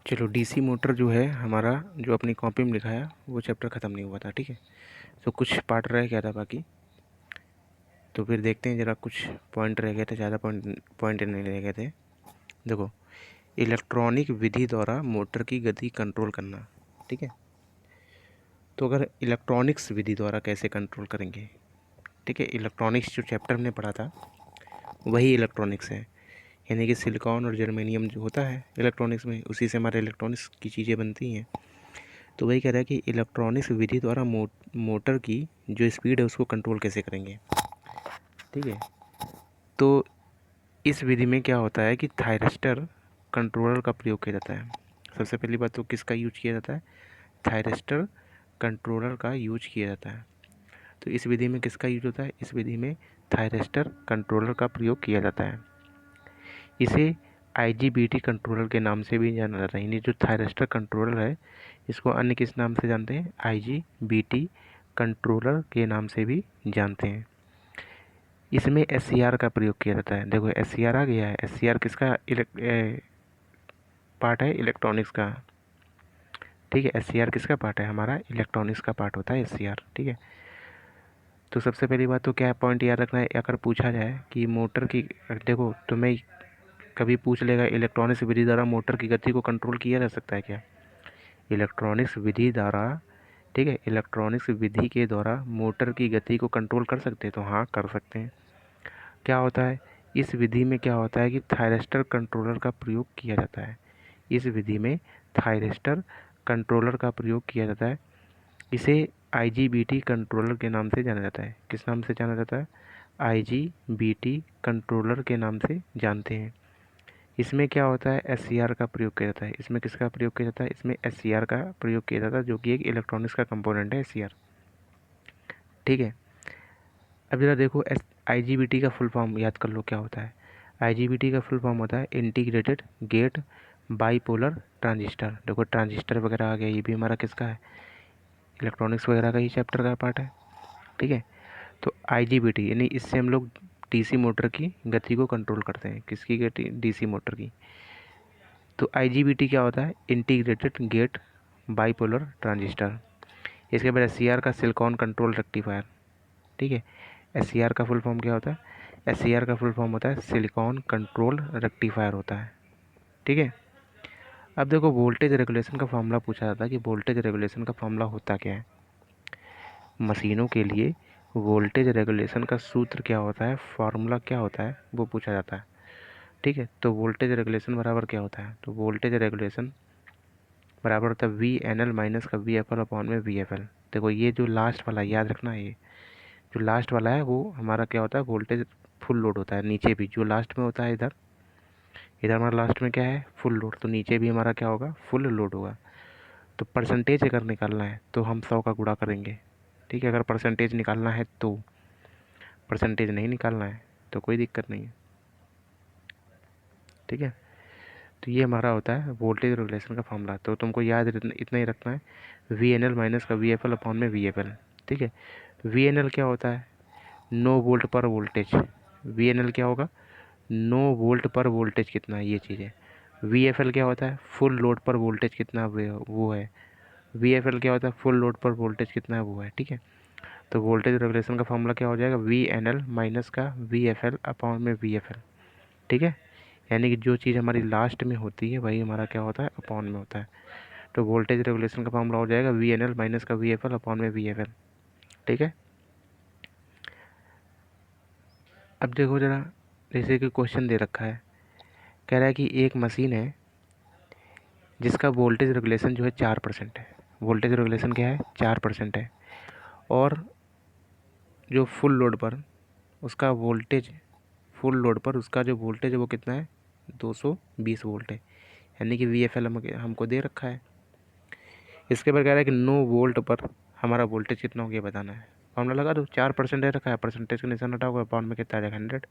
चलो DC motor जो है हमारा, जो अपनी कॉपी में लिखा है वो चैप्टर ख़त्म नहीं हुआ था, ठीक है। तो कुछ पार्ट रह गया था बाकी, तो फिर देखते हैं ज़रा। कुछ पॉइंट रह गए थे, ज़्यादा पॉइंट नहीं रह गए थे। देखो, इलेक्ट्रॉनिक विधि द्वारा मोटर की गति कंट्रोल करना, ठीक है। तो अगर इलेक्ट्रॉनिक्स विधि द्वारा कैसे कंट्रोल करेंगे, ठीक है। इलेक्ट्रॉनिक्स जो चैप्टर हमने पढ़ा था वही इलेक्ट्रॉनिक्स है, यानी कि सिलिकॉन और जर्मेनियम जो होता है इलेक्ट्रॉनिक्स में, उसी से हमारे इलेक्ट्रॉनिक्स की चीज़ें बनती हैं। तो वही कह रहा है कि इलेक्ट्रॉनिक्स विधि द्वारा मोटर की जो स्पीड है उसको कंट्रोल कैसे करेंगे, ठीक है। तो इस विधि में क्या होता है कि थायरिस्टर कंट्रोलर का प्रयोग किया जाता है। सबसे पहली बात तो किसका यूज किया जाता है, थायरिस्टर कंट्रोलर का यूज किया जाता है। तो इस विधि में किसका यूज होता है, इस विधि में थायरिस्टर कंट्रोलर का प्रयोग किया जाता है। इसे आईजीबीटी कंट्रोलर के नाम से भी जाना जाता है, यानी जो थायरिस्टर कंट्रोलर है इसको अन्य किस नाम से जानते हैं, आईजीबीटी कंट्रोलर के नाम से भी जानते हैं। इसमें एससीआर का प्रयोग किया जाता है। देखो एससीआर आ गया है, एससीआर किसका पार्ट है, इलेक्ट्रॉनिक्स का, ठीक है। एससीआर किसका पार्ट है, हमारा इलेक्ट्रॉनिक्स का पार्ट होता है एससीआर, ठीक है। तो सबसे पहली बात तो क्या पॉइंट याद रखना है, अगर पूछा जाए कि मोटर की, देखो तुम्हें कभी पूछ लेगा इलेक्ट्रॉनिक्स विधि द्वारा मोटर की गति को कंट्रोल किया जा सकता है क्या, इलेक्ट्रॉनिक्स विधि द्वारा, ठीक है, इलेक्ट्रॉनिक्स विधि के द्वारा मोटर की गति को कंट्रोल कर सकते हैं, तो हाँ कर सकते हैं। क्या होता है, इस विधि में क्या होता है कि थायरिस्टर कंट्रोलर का प्रयोग किया जाता है। इस विधि में थायरिस्टर कंट्रोलर का प्रयोग किया जाता है। इसे आईजीबीटी कंट्रोलर के नाम से जाना जाता है। किस नाम से जाना जाता है, आईजीबीटी कंट्रोलर के नाम से जानते हैं। इसमें क्या होता है, एससीआर का प्रयोग किया जाता है। इसमें किसका प्रयोग किया जाता है, इसमें एससीआर का प्रयोग किया जाता है, जो कि एक इलेक्ट्रॉनिक्स का कंपोनेंट है एससीआर, ठीक है। अब जरा देखो, आईजीबीटी का फुल फॉर्म याद कर लो क्या होता है। आईजीबीटी का फुल फॉर्म होता है इंटीग्रेटेड गेट बाईपोलर ट्रांजिस्टर। देखो ट्रांजिस्टर वगैरह आ गया, ये भी हमारा किसका है, इलेक्ट्रॉनिक्स वगैरह का ही चैप्टर का पार्ट है, ठीक है। तो आईजीबीटी यानी इससे हम लोग डीसी मोटर की गति को कंट्रोल करते हैं। किसकी गति, डीसी मोटर की। तो आईजीबीटी क्या होता है, इंटीग्रेटेड गेट बाईपोलर ट्रांजिस्टर। इसके बाद एससीआर का सिलिकॉन कंट्रोल रेक्टिफायर, ठीक है। एससीआर का फुल फॉर्म क्या होता है, एससीआर का फुल फॉर्म होता है सिलिकॉन कंट्रोल रेक्टिफायर होता है, ठीक है। अब देखो वोल्टेज रेगुलेशन का फॉर्मूला पूछा जाता है कि वोल्टेज रेगुलेशन का फॉर्मूला होता क्या है। मशीनों के लिए वोल्टेज रेगुलेशन का सूत्र क्या होता है, फार्मूला क्या होता है, वो पूछा जाता है, ठीक है। तो वोल्टेज रेगुलेशन बराबर क्या होता है, तो वोल्टेज रेगुलेशन बराबर होता है वी एन एल माइनस का वी एफ एल अपॉन में वी एफ एल। देखो ये जो लास्ट वाला याद रखना है, ये जो लास्ट वाला है वो हमारा क्या होता है, वोल्टेज फुल लोड होता है। नीचे भी जो लास्ट में होता है, इधर इधर हमारा लास्ट में क्या है, फुल लोड, तो नीचे भी हमारा क्या होगा, फुल लोड होगा। तो परसेंटेज अगर निकालना है तो हम 100 का गुणा करेंगे, ठीक है। अगर परसेंटेज निकालना है तो, परसेंटेज नहीं निकालना है तो कोई दिक्कत नहीं है, ठीक है। तो ये हमारा होता है वोल्टेज रेगुलेशन का फॉर्मूला। तो तुमको याद इतना ही रखना है, वी एन एल माइनस का वी एफ एल अपॉन में वी एफ एल, ठीक है। वी एन एल क्या होता है, नो वोल्ट पर वोल्टेज। वी एन एल क्या होगा, नो वोल्ट पर वोल्टेज कितना है, ये चीज़ है। वी एफ एल क्या होता है, फुल लोड पर वोल्टेज कितना वो है। वी एफ एल क्या होता है, फुल लोड पर वोल्टेज कितना है वो है, ठीक है। तो वोल्टेज रेगुलेशन का फॉर्मूला क्या हो जाएगा, वी एन एल माइनस का वी एफ एल अपॉन में वी एफ एल, ठीक है। यानी कि जो चीज़ हमारी लास्ट में होती है वही हमारा क्या होता है, अपॉन में होता है। तो वोल्टेज रेगुलेशन का फॉर्मूला हो जाएगा वी एन एल माइनस का वी एफ एल अपॉन में वी एफ एल, ठीक है। अब देखो जरा, जैसे कि क्वेश्चन दे रखा है, कह रहा है कि एक मशीन है जिसका वोल्टेज रेगुलेशन जो है 4% है। वोल्टेज रेगुलेशन क्या है, 4% है। और जो फुल लोड पर उसका वोल्टेज, फुल लोड पर उसका जो वोल्टेज है वो कितना है, 220 वोल्ट है। यानी कि वी एफ एल हमको दे रखा है। इसके बाद कह रहा है कि नो वोल्ट पर हमारा वोल्टेज कितना हो गया बताना है। फॉर्मूला लगा दो, 4% दे रखा है, परसेंटेज का निशान हटा हुआ, अपाउंट में कितना आ जाएगा 100।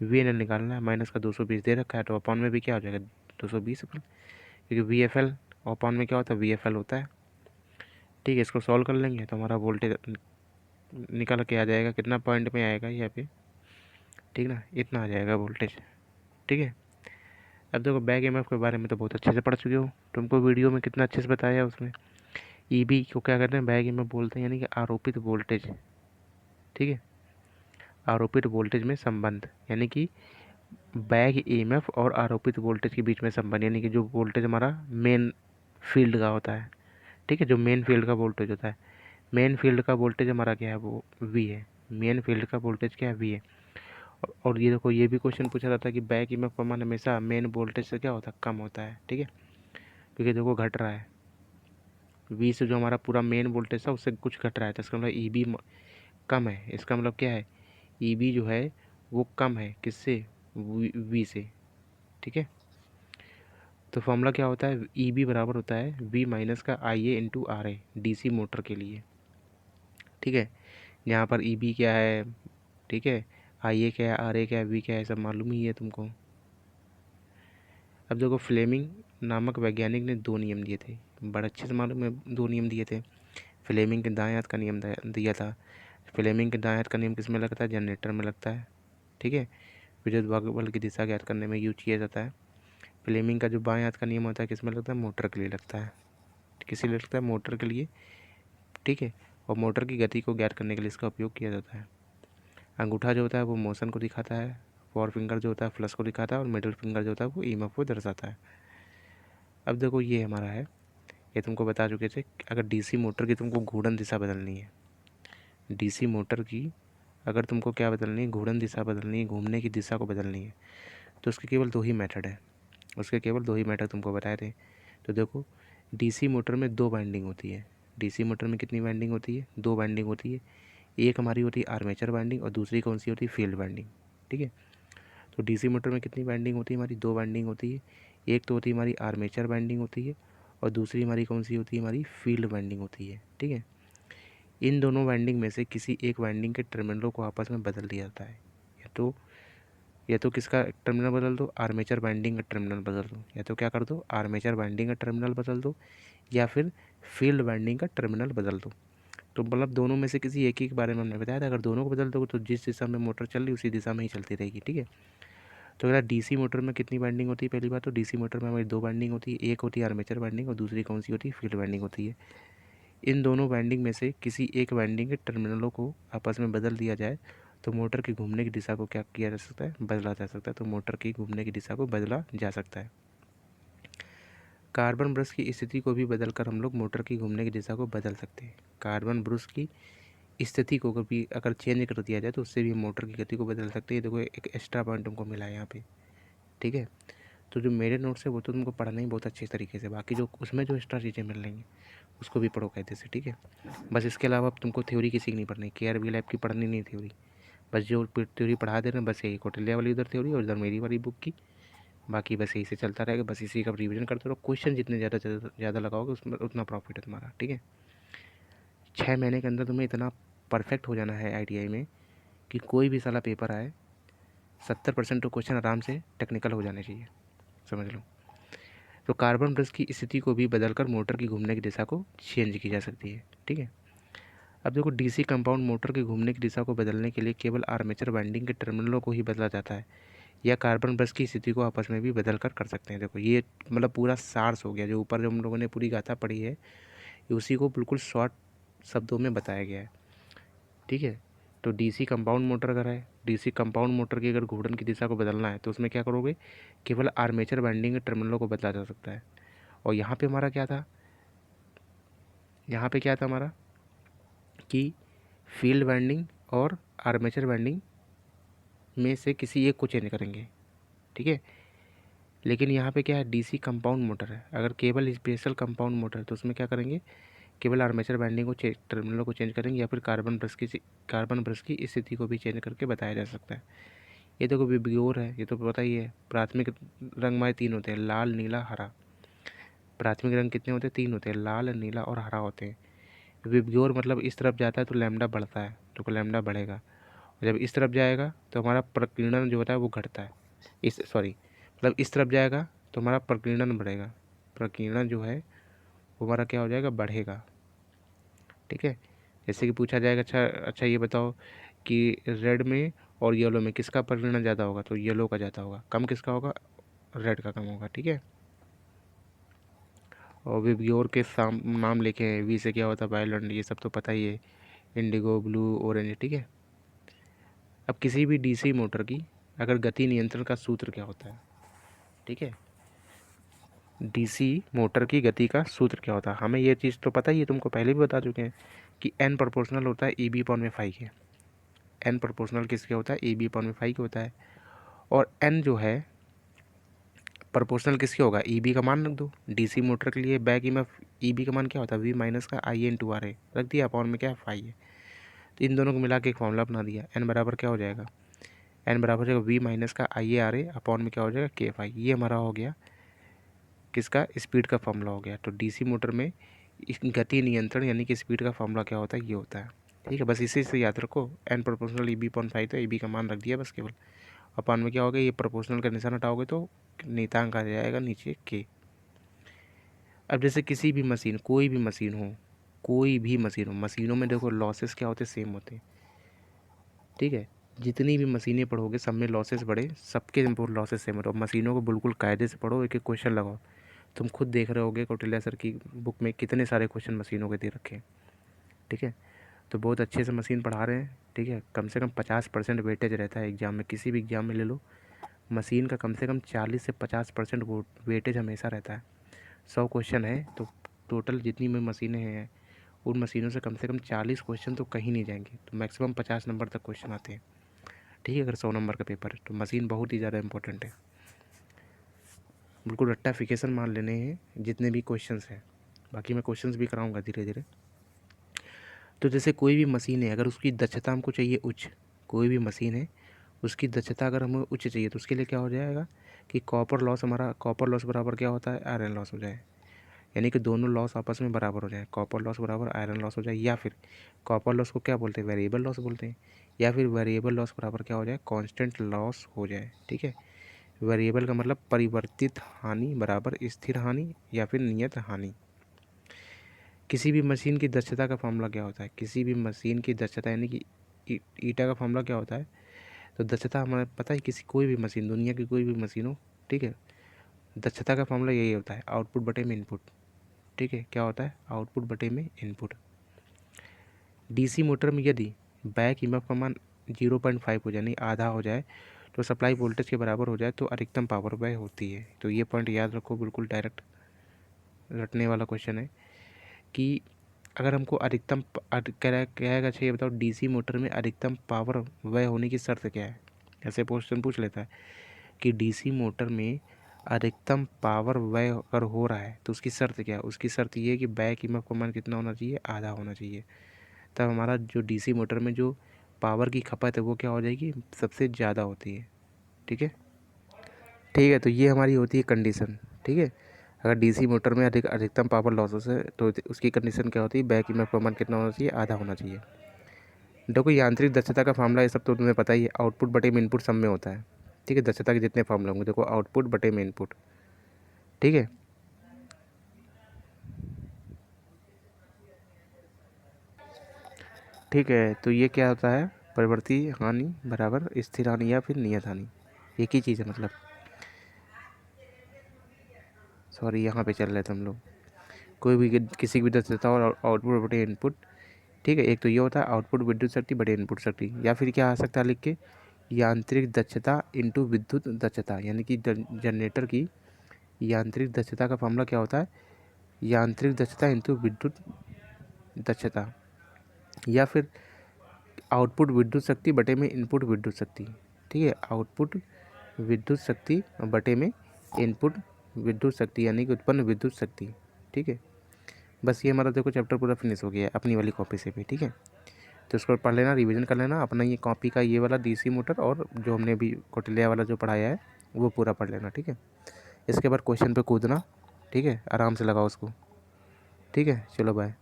वी एन एल निकालना है, माइनस का 220 दे रखा है, तो अपाउंट में भी क्या हो जाएगा 220 अपन, क्योंकि वी एफ एल अपाउंट में क्या होता है, वी एफ एल होता है, ठीक है। इसको सॉल्व कर लेंगे तो हमारा वोल्टेज निकल के आ जाएगा, कितना पॉइंट में आएगा यहाँ पे, ठीक ना, इतना आ जाएगा वोल्टेज, ठीक है। अब देखो बैक ईएमएफ के बारे में तो बहुत अच्छे से पढ़ चुके हो, तुमको वीडियो में कितना अच्छे से बताया उसमें। ईबी को क्या कहते हैं, बैक ईएमएफ बोलते हैं, यानी कि आरोपित वोल्टेज। ठीक है, आरोपित वोल्टेज में संबंध, यानी कि बैक ईएमएफ और आरोपित वोल्टेज के बीच में संबंध, यानी कि जो वोल्टेज हमारा मेन फील्ड का होता है। ठीक है, जो मेन फील्ड का वोल्टेज होता है, मेन फील्ड का वोल्टेज हमारा क्या है, वो वी है। मेन फील्ड का वोल्टेज क्या है, वी है। और ये देखो, ये भी क्वेश्चन पूछा जाता है कि बैक ईएमएफ का मान हमेशा मेन वोल्टेज से क्या होता है, कम होता है। ठीक है, क्योंकि देखो घट रहा है, वी से जो हमारा पूरा मेन वोल्टेज था उससे कुछ घट रहा है, तो इसका मतलब ईबी कम है। इसका मतलब क्या है, ईबी जो है वो कम है किससे, वी से। ठीक है, तो फॉर्मूला क्या होता है, ईबी बराबर होता है वी माइनस का I A into R A, DC motor के लिए। ठीक है, यहाँ पर ईबी क्या है, ठीक है, आई ए क्या है, आर ए क्या है, वी क्या है, सब मालूम ही है तुमको। अब देखो, फ्लेमिंग नामक वैज्ञानिक ने दो नियम दिए थे, बड़ा अच्छे से मालूम है, दो नियम दिए थे। फ्लेमिंग के दाएं हाथ का नियम दिया था। फ्लेमिंग के दाएं हाथ का नियम किस में लगता है, जनरेटर में लगता है। ठीक है, विद्युत बल की दिशा ज्ञात करने में यूज किया जाता है। फ्लेमिंग का जो बाएं हाथ का नियम होता है किस में लगता है, मोटर के लिए लगता है। किस लिए लगता है, मोटर के लिए। ठीक है, और मोटर की गति को ज्ञात करने के लिए इसका उपयोग किया जाता है। अंगूठा जो होता है वो मोशन को दिखाता है, फोर फिंगर जो होता है फ्लक्स को दिखाता है, और मिडिल फिंगर जो होता है वो ईएमएफ को दर्शाता है। अब देखो ये हमारा है, ये तुमको बता चुके थे। अगर डीसी मोटर की तुमको घूर्णन दिशा बदलनी है, डीसी मोटर की अगर तुमको क्या बदलनी है, घूर्णन दिशा बदलनी है, घूमने की दिशा को बदलनी है, तो उसके केवल दो ही मेथड है। उसके केवल दो ही मेथड तुमको बताए थे। तो देखो, डीसी मोटर में दो वाइंडिंग होती है। डीसी मोटर में कितनी वाइंडिंग होती है, दो वाइंडिंग होती है। एक हमारी होती है आर्मेचर वाइंडिंग और दूसरी कौन सी होती है, फील्ड वाइंडिंग। ठीक है, तो डीसी मोटर में कितनी वाइंडिंग होती है, हमारी दो वाइंडिंग होती है। एक तो होती है हमारी आर्मेचर वाइंडिंग होती है, और दूसरी हमारी कौन सी होती है, हमारी फील्ड वाइंडिंग होती है। ठीक है, इन दोनों वाइंडिंग में से किसी एक वाइंडिंग के टर्मिनलों को आपस में बदल दिया जाता है। या तो किसका टर्मिनल बदल दो, आर्मेचर वाइंडिंग का टर्मिनल बदल दो, या तो क्या कर दो, आर्मेचर वाइंडिंग का टर्मिनल बदल दो, या फिर फील्ड वाइंडिंग का टर्मिनल बदल दो। तो मतलब दोनों में से किसी एक ही के बारे में हमने बताया था। अगर दोनों को बदल दोगे तो जिस दिशा में मोटर चल रही उसी दिशा में ही चलती रहेगी। ठीक है, तो अगर डीसी मोटर में कितनी वाइंडिंग होती है, पहली बात तो डीसी मोटर में हमारी दो वाइंडिंग होती है, एक होती है आर्मेचर वाइंडिंग और दूसरी कौन सी होती है, फील्ड वाइंडिंग होती है। इन दोनों वाइंडिंग में से किसी एक वाइंडिंग के टर्मिनलों को आपस में बदल दिया जाए तो मोटर की घूमने की दिशा को क्या किया जा सकता है, बदला जा सकता है। तो मोटर की घूमने की दिशा को बदला जा सकता है। कार्बन ब्रश की स्थिति को भी बदलकर हम लोग मोटर की घूमने की दिशा को बदल सकते हैं। कार्बन ब्रश की स्थिति को कभी अगर चेंज कर दिया जाए तो उससे भी मोटर की गति को बदल सकते हैं। देखो एक एक्स्ट्रा पॉइंट तुमको मिला है यहाँ पे। ठीक है, तो जो मेरे नोट्स है वो तो तुमको पढ़ना ही बहुत अच्छे तरीके से, बाकी जो उसमें जो एक्स्ट्रा चीज़ें मिल रही हैं उसको भी पढ़ो कायदे से। ठीक है, बस इसके अलावा अब तुमको थ्योरी किसी की नहीं पढ़नी, केआरबी लैब की पढ़नी नहीं थ्योरी। बस जो थ्योरी पढ़ा दे रहे हैं बस यही, कौटिल्य वाली उधर थ्योरी और इधर मेरी वाली बुक की, बाकी बस यही से चलता रहेगा। बस इसी का रिवीजन करते रहो, क्वेश्चन जितने ज़्यादा लगाओगे उसमें उतना प्रॉफिट है तुम्हारा। ठीक है, 6 महीने के अंदर तुम्हें इतना परफेक्ट हो जाना है आईटीआई में कि कोई भी साला पेपर आए 70% तो क्वेश्चन आराम से टेक्निकल हो जाने चाहिए, समझ लो। तो कार्बन ब्रश की स्थिति को भी बदलकर मोटर की घूमने की दिशा को चेंज की जा सकती है। ठीक है, अब देखो डीसी कंपाउंड मोटर के घूमने की दिशा को बदलने के लिए केवल आर्मेचर वाइंडिंग के टर्मिनलों को ही बदला जाता है, या कार्बन ब्रश की स्थिति को आपस में भी बदल कर सकते हैं। देखो ये मतलब पूरा सार्स हो गया, जो ऊपर जो हम लोगों ने पूरी गाथा पढ़ी है उसी को बिल्कुल शॉर्ट शब्दों में बताया गया है। ठीक है, तो डीसी कंपाउंड मोटर अगर है, डीसी कंपाउंड मोटर की अगर घूर्णन की दिशा को बदलना है तो उसमें क्या करोगे, केवल आर्मेचर वाइंडिंग के टर्मिनलों को बदला जा सकता है। और यहाँ पे हमारा क्या था, यहाँ पे क्या था हमारा कि फील्ड वाइंडिंग और आर्मेचर वाइंडिंग में से किसी एक को चेंज करेंगे। ठीक है, लेकिन यहाँ पे क्या है, डीसी कंपाउंड मोटर है, अगर केवल स्पेशल कंपाउंड मोटर है तो उसमें क्या करेंगे, केवल आर्मेचर वाइंडिंग को टर्मिनलों को चेंज करेंगे, या फिर कार्बन ब्रश की स्थिति को भी चेंज करके बताया जा सकता है। ये देखो विबग्योर है, ये तो पता ही है। प्राथमिक रंगमाए तीन होते हैं, लाल नीला हरा। प्राथमिक रंग कितने होते हैं, तीन होते हैं, लाल नीला और हरा होते हैं। विबग्योर मतलब इस तरफ जाता है तो लैम्डा बढ़ता है, तो लैम्डा बढ़ेगा, और जब इस तरफ जाएगा तो हमारा प्रकीर्णन जो होता है वो घटता है। मतलब इस तरफ जाएगा तो हमारा प्रकीर्णन बढ़ेगा, प्रकीर्णन जो है वो हमारा क्या हो जाएगा, बढ़ेगा। ठीक है, जैसे कि पूछा जाएगा, अच्छा अच्छा ये बताओ कि रेड में और येलो में किसका प्रकीर्णन ज़्यादा होगा, तो येलो का ज़्यादा होगा। कम किसका होगा, रेड का कम होगा, ठीक है। और विबग्योर के नाम लिखे हैं, वी से क्या होता है वायलेंट, ये सब तो पता ही है, इंडिगो, ब्लू, ऑरेंज, ठीक है। अब किसी भी डीसी मोटर की अगर गति नियंत्रण का सूत्र क्या होता है, ठीक है, डीसी मोटर की गति का सूत्र क्या होता है, हमें ये चीज़ तो पता ही है, तुमको पहले भी बता चुके हैं कि एन प्रोपोर्शनल होता है ई बी अपॉन में फाई के। एन प्रोपोर्शनल किसके होता है, ई बी अपॉन में फाई के होता है। और एन जो है प्रोपोर्शनल किसके होगा, ई बी का मान रख दो। डीसी मोटर के लिए बैक ईएमएफ ई बी का मान क्या होता है, वी माइनस का आई एन टू आर है, रख दिया, अपॉन में क्या है फाई है। तो इन दोनों को मिला के एक फॉर्मूला बना दिया, एन बराबर क्या हो जाएगा, एन बराबर हो जाएगा वी माइनस का I A R A upon में क्या हो जाएगा के फाई। ये हमारा हो गया किसका, स्पीड का फॉर्मूला हो गया। तो डीसी मोटर में गति नियंत्रण यानी कि स्पीड का फॉर्मूला क्या होता है, ये होता है, ठीक है। बस इसी से याद रखो, n proportional E B upon phi, तो ई बी का मान रख दिया बस केवल, अपॉन में क्या हो गया, ये प्रोपोर्शनल का निशान हटाओगे तो नियतांक आ जाएगा नीचे के। अब जैसे किसी भी मशीन, कोई भी मशीन हो, कोई भी मशीन हो, मशीनों में देखो लॉसेस क्या होते हैं, सेम होते हैं, ठीक है। जितनी भी मशीनें पढ़ोगे सब में लॉसेस बढ़े, सबके लॉसेस सेम होते हैं। मशीनों को बिल्कुल कायदे से पढ़ो, एक एक क्वेश्चन लगाओ। तुम खुद देख रहे होगे कौटिल्य सर की बुक में कितने सारे क्वेश्चन मशीनों के दे रखे हैं, ठीक है। तो बहुत अच्छे से मशीन पढ़ा रहे हैं, ठीक है। कम से कम 50% वेटेज रहता है एग्जाम में, किसी भी एग्जाम में ले लो, मशीन का कम से कम 40 से 50% वेटेज हमेशा रहता है। 100 क्वेश्चन है तो टोटल जितनी भी मशीनें हैं उन मशीनों से कम 40 क्वेश्चन तो कहीं नहीं जाएंगे, तो मैक्सिमम 50 नंबर तक क्वेश्चन आते हैं, ठीक है। अगर 100 नंबर का पेपर है तो मशीन बहुत ही ज़्यादा इंपॉर्टेंट है, बिल्कुल रट्टाफिकेशन मान लेने हैं जितने भी क्वेश्चंस हैं। बाकी मैं क्वेश्चंस भी कराऊंगा धीरे धीरे। तो जैसे कोई भी मशीन है, अगर उसकी दक्षता हमको चाहिए उच्च, कोई भी मशीन है उसकी दक्षता अगर हमें उच्च चाहिए तो उसके लिए क्या हो जाएगा कि कॉपर लॉस, हमारा कॉपर लॉस बराबर क्या होता है, आयरन लॉस हो जाए, यानी कि दोनों लॉस आपस में बराबर हो जाए, कॉपर लॉस बराबर आयरन लॉस हो जाए। या फिर कॉपर लॉस को क्या बोलते हैं, वेरिएबल लॉस बोलते हैं। या फिर वेरिएबल लॉस बराबर क्या हो जाए, कांस्टेंट लॉस हो जाए, ठीक है। वेरिएबल का मतलब परिवर्तित हानि बराबर स्थिर हानि या फिर नियत हानि। किसी भी मशीन की दक्षता का फॉर्मूला क्या होता है, किसी भी मशीन की दक्षता यानी कि ईटा का फॉर्मूला क्या होता है, तो दक्षता हमें पता है, किसी कोई भी मशीन, दुनिया की कोई भी मशीन हो, ठीक है, दक्षता का फॉर्मूला यही होता है, आउटपुट बटे में इनपुट, ठीक है। क्या होता है, आउटपुट बटे में इनपुट। डीसी मोटर में यदि बैक ईएमएफ का मान 0.5 हो जाए, यानी आधा हो जाए, तो सप्लाई वोल्टेज के बराबर हो जाए तो अधिकतम पावर व्यय होती है। तो ये पॉइंट याद रखो, बिल्कुल डायरेक्ट रटने वाला क्वेश्चन है कि अगर हमको अधिकतम क्या है चाहिए, बताओ डीसी मोटर में अधिकतम पावर व्यय होने की शर्त क्या है। ऐसे क्वेश्चन पूछ लेता है कि डीसी मोटर में अधिकतम पावर व्यय अगर हो रहा है तो उसकी शर्त क्या है, उसकी शर्त ये है कि बैक ईएमएफ का मान कितना होना चाहिए, आधा होना चाहिए। तब हमारा जो डीसी मोटर में जो पावर की खपत है वो क्या हो जाएगी, सबसे ज़्यादा होती है, ठीक है। ठीक है, तो ये हमारी होती है कंडीशन, ठीक है। अगर डीसी मोटर में अधिकतम पावर लॉसेस है तो उसकी कंडीशन क्या होती है, बैक ईएमएफ का मान कितना होना चाहिए, आधा होना चाहिए। देखो यांत्रिक दक्षता का फार्मूला ये सब तो तुम्हें पता ही है, आउटपुट बटे में इनपुट सब में होता है, ठीक है। दक्षता के जितने फार्मूले होंगे, देखो आउटपुट बटे में इनपुट, ठीक है। ठीक है, तो ये क्या होता है, परिवर्ती हानि बराबर स्थिर हानि या फिर नियत हानि, एक ही चीज़ है मतलब। सॉरी, यहाँ पे चल रहे थे हम लोग, कोई भी किसी भी दक्षता और आउटपुट बटे इनपुट, ठीक है। एक तो ये होता है आउटपुट विद्युत शक्ति बटे इनपुट शक्ति, या फिर क्या आ सकता है लिख के, यांत्रिक दक्षता इंटू विद्युत दक्षता, यानी कि जनरेटर की यांत्रिक दक्षता का फॉर्मूला क्या होता है, यांत्रिक दक्षता इंटू विद्युत दक्षता, या फिर आउटपुट विद्युत शक्ति बटे में इनपुट विद्युत शक्ति, ठीक है। आउटपुट विद्युत शक्ति बटे में इनपुट विद्युत शक्ति, यानी कि उत्पन्न विद्युत शक्ति, ठीक है। बस ये हमारा देखो चैप्टर पूरा फिनिश हो गया है अपनी वाली कॉपी से भी, ठीक है। तो इसको पढ़ लेना, रिवीजन कर लेना अपना, ये कॉपी का ये वाला डीसी मोटर और जो हमने अभी कौटिल्य वाला जो पढ़ाया है वो पूरा पढ़ लेना, ठीक है। इसके बाद क्वेश्चन पे कूदना, ठीक है, आराम से लगाओ उसको, ठीक है। चलो बाय।